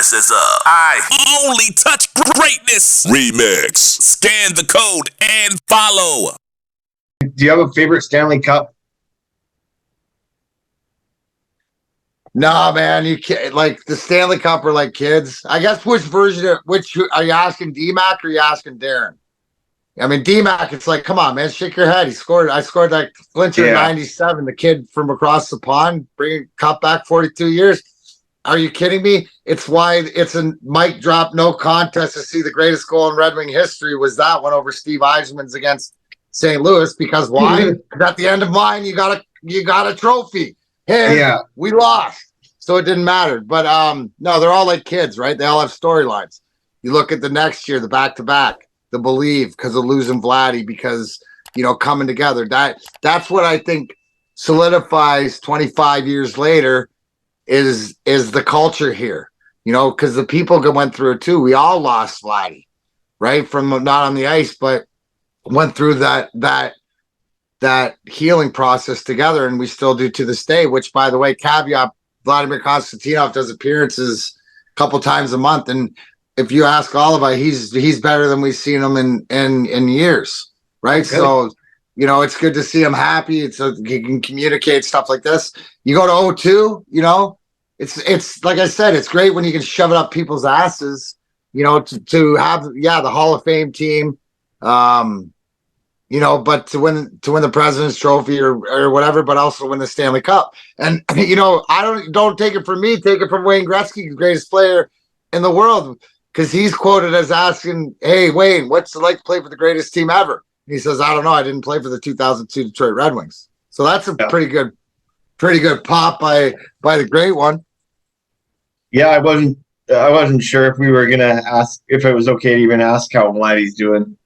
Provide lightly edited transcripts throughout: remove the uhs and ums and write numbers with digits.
This is I Only Touch Greatness Remix. Scan the code and follow. Do you have a favorite Stanley Cup? No, man, you can't. Like the Stanley Cup are like kids. I guess which are you asking, D-Mac or are you asking Darren? I mean, D-Mac, it's like, come on, man, shake your head. I scored that clincher in 97, the kid from across the pond, bringing cup back 42 years. Are you kidding me? It's why it's a mic drop, no contest to see the greatest goal in Red Wing history was that one over Steve Yzerman's against St. Louis. Because why? At the end of mine, you got a trophy. Hey, we lost. So it didn't matter. But no, they're all like kids, right? They all have storylines. You look at the next year, the back-to-back. The believe because of losing Vladdy, because coming together. That's what I think solidifies 25 years later is the culture here. Because the people went through it too. We all lost Vladdy, right? From not on the ice, but went through that healing process together, and we still do to this day. Which, by the way, caveat: Vladimir Konstantinov does appearances a couple times a month, and if you ask Oliver, he's better than we've seen him in years, right? Okay. So, it's good to see him happy. It's he can communicate stuff like this. You go to O2, it's like I said, it's great when you can shove it up people's asses, to have the Hall of Fame team, but to win the President's Trophy or whatever, but also win the Stanley Cup. And I don't take it from me, take it from Wayne Gretzky, the greatest player in the world. Because he's quoted as asking, "Hey, Wayne, what's it like to play for the greatest team ever?" And he says, "I don't know. I didn't play for the 2002 Detroit Red Wings." So that's a pretty good pop by the great one. Yeah, I wasn't sure if we were gonna ask if it was okay to even ask how Vladdy's doing.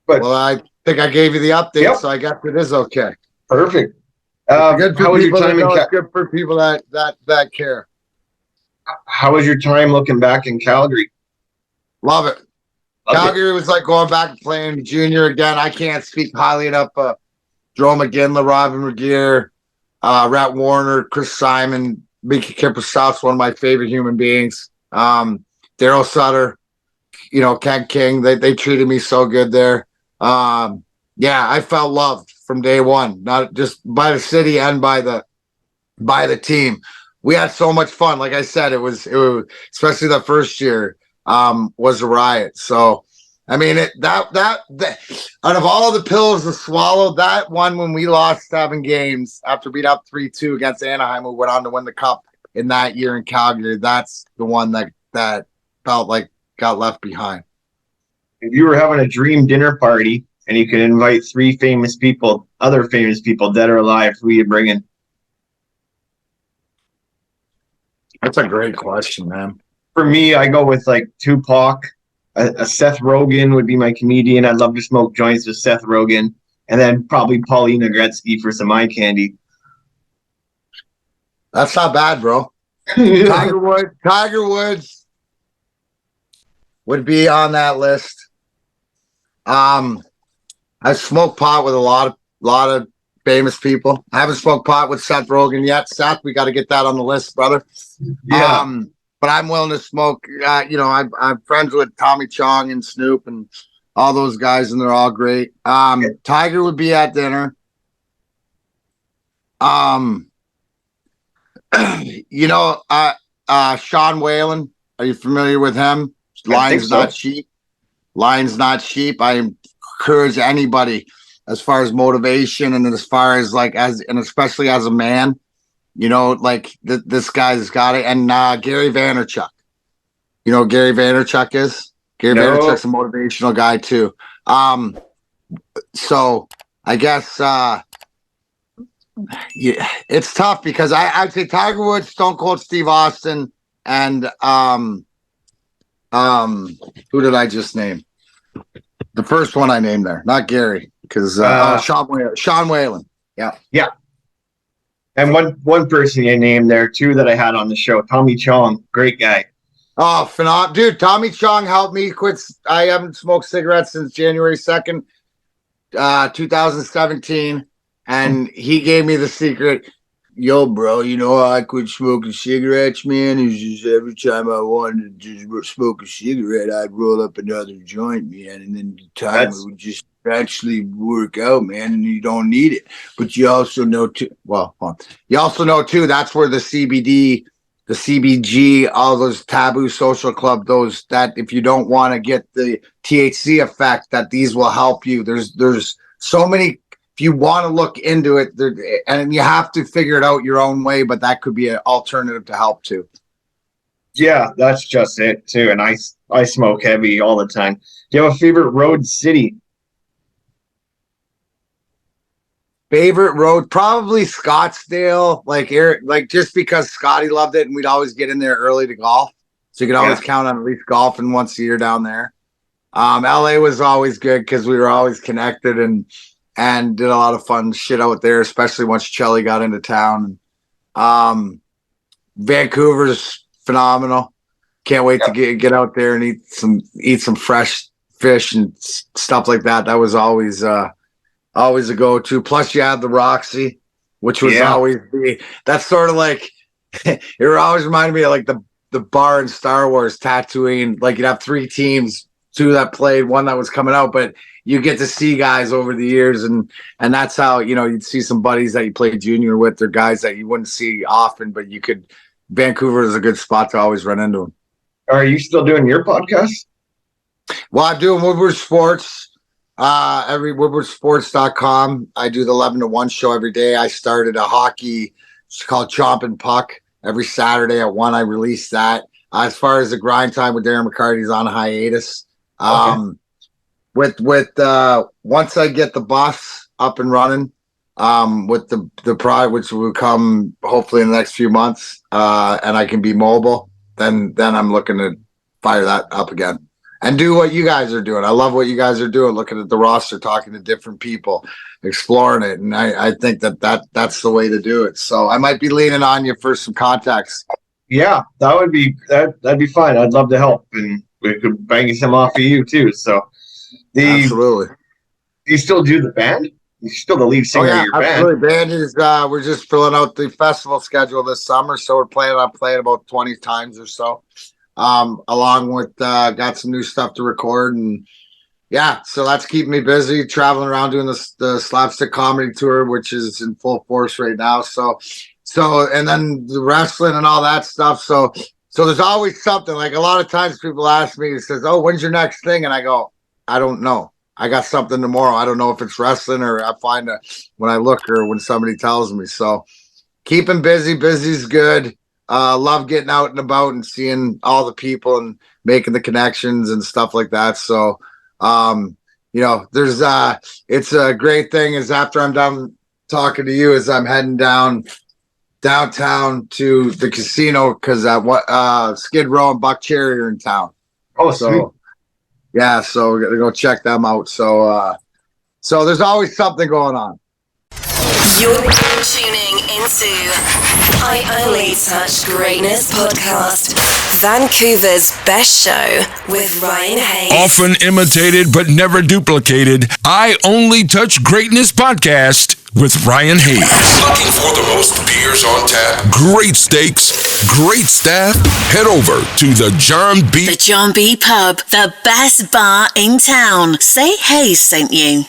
But I think I gave you the update, so I guess it is okay. Perfect. Good for people that know it's good for people that care. How was your time looking back in Calgary? Love it. Calgary was like going back and playing junior again. I can't speak highly enough. Joe McGinley, Robin Regier, Rhett Warner, Chris Simon, Mickey Kiprusoff's one of my favorite human beings. Daryl Sutter, Ken King. They treated me so good there. I felt loved from day one, not just by the city and by the team. We had so much fun. Like I said, it was especially the first year was a riot. So, I mean, that out of all the pills to swallow, that one when we lost 7 games after beat up 3-2 against Anaheim, who went on to win the Cup in that year in Calgary, that's the one that felt like got left behind. If you were having a dream dinner party and you could invite 3 famous people, other famous people, dead or alive, who are you bringing? That's a great question, man. For me, I go with like Tupac. A Seth Rogen would be my comedian. I'd love to smoke joints with Seth Rogen. And then probably Paulina Gretzky for some eye candy. That's not bad, bro. Tiger Woods would be on that list. I smoked pot with a lot of famous people. I haven't smoked pot with Seth Rogen yet. Seth, we got to get that on the list, brother. Yeah. But I'm willing to smoke. I'm friends with Tommy Chong and Snoop and all those guys, and they're all great. Tiger would be at dinner. Sean Whalen. Are you familiar with him? Lions Not Sheep. Lions Not Sheep. I encourage anybody, as far as motivation and as far as and especially as a man, this guy's got it. And Gary Vaynerchuk, Gary Vaynerchuk is? Gary Vaynerchuk's a motivational guy too. So I guess it's tough because I'd say Tiger Woods, Stone Cold Steve Austin, and who did I just name? The first one I named there, not Gary, because Sean Whalen. Yeah. And one person you named there too that I had on the show, Tommy Chong, great guy. Oh, phenomenal. Dude, Tommy Chong helped me quit. I haven't smoked cigarettes since January 2nd, 2017. And he gave me the secret. yo, bro, you know how I quit smoking cigarettes, man? It's just every time I wanted to just smoke a cigarette, I'd roll up another joint, man, and then the time it would just actually work out, man, and you don't need it. But you also know too. Well, hold on. You also know too. That's where the CBD, the CBG, all those taboo social club, those that if you don't want to get the THC effect, that these will help you. There's so many. If you want to look into it, and you have to figure it out your own way, but that could be an alternative to help too. Yeah, that's just it too. And I smoke heavy all the time. Do you have a favorite road city? Favorite road, probably Scottsdale, like just because Scotty loved it, and we'd always get in there early to golf, so you could always count on at least golfing once a year down there. LA was always good because we were always connected and did a lot of fun shit out there, especially once Chelly got into town. Vancouver's phenomenal. Can't wait to get out there and eat some fresh fish and stuff like that. That was always a go-to. Plus, you had the Roxy, which was always that's sort of like it always reminded me of like the bar in Star Wars, Tatooine. Like you'd have 3 teams, 2 that played, 1 that was coming out, but you get to see guys over the years, and that's how you'd see some buddies that you played junior with, or guys that you wouldn't see often, but you could. Vancouver is a good spot to always run into them. Are you still doing your podcast? Well, I'm doing Woodward Sports. Every woodwardsports.com. I do the 11 to 1 show every day. I started a hockey, it's called Chomp and Puck, every Saturday at 1. I release that. As far as the grind time with Darren McCarty is on hiatus. Okay. With once I get the bus up and running, with the product, which will come hopefully in the next few months, and I can be mobile, then I'm looking to fire that up again and do what you guys are doing. I love what you guys are doing, looking at the roster, talking to different people, exploring it, and I think that's the way to do it. So I might be leaning on you for some contacts. Yeah, that'd be fine. I'd love to help, and we could bang some off of you too. So absolutely. Do you still do the band? You're still the lead singer of your absolutely. Band is we're just filling out the festival schedule this summer, so we're planning on playing about 20 times or so. Along with got some new stuff to record, and so that's keeping me busy, traveling around doing the slapstick comedy tour, which is in full force right now. So and then the wrestling and all that stuff. So there's always something. Like a lot of times people ask me, it says, "Oh, when's your next thing?" And I go, "I don't know. I got something tomorrow. I don't know if it's wrestling or I find when I look or when somebody tells me." So keeping busy. Busy's good. Love getting out and about and seeing all the people and making the connections and stuff like that. So, there's it's a great thing is after I'm done talking to you is I'm heading downtown to the casino because Skid Row and Buck Cherry are in town. Oh, so sweet. Yeah, so we're gonna go check them out. So there's always something going on. You're tuning into I Only Touch Greatness podcast, Vancouver's best show with Ryan Hayes. Often imitated but never duplicated, I Only Touch Greatness podcast with Ryan Hayes. Looking for the most beers on tap, great steaks, great staff? Head over to the John B. The John B. Pub, the best bar in town. Say Hayes sent you.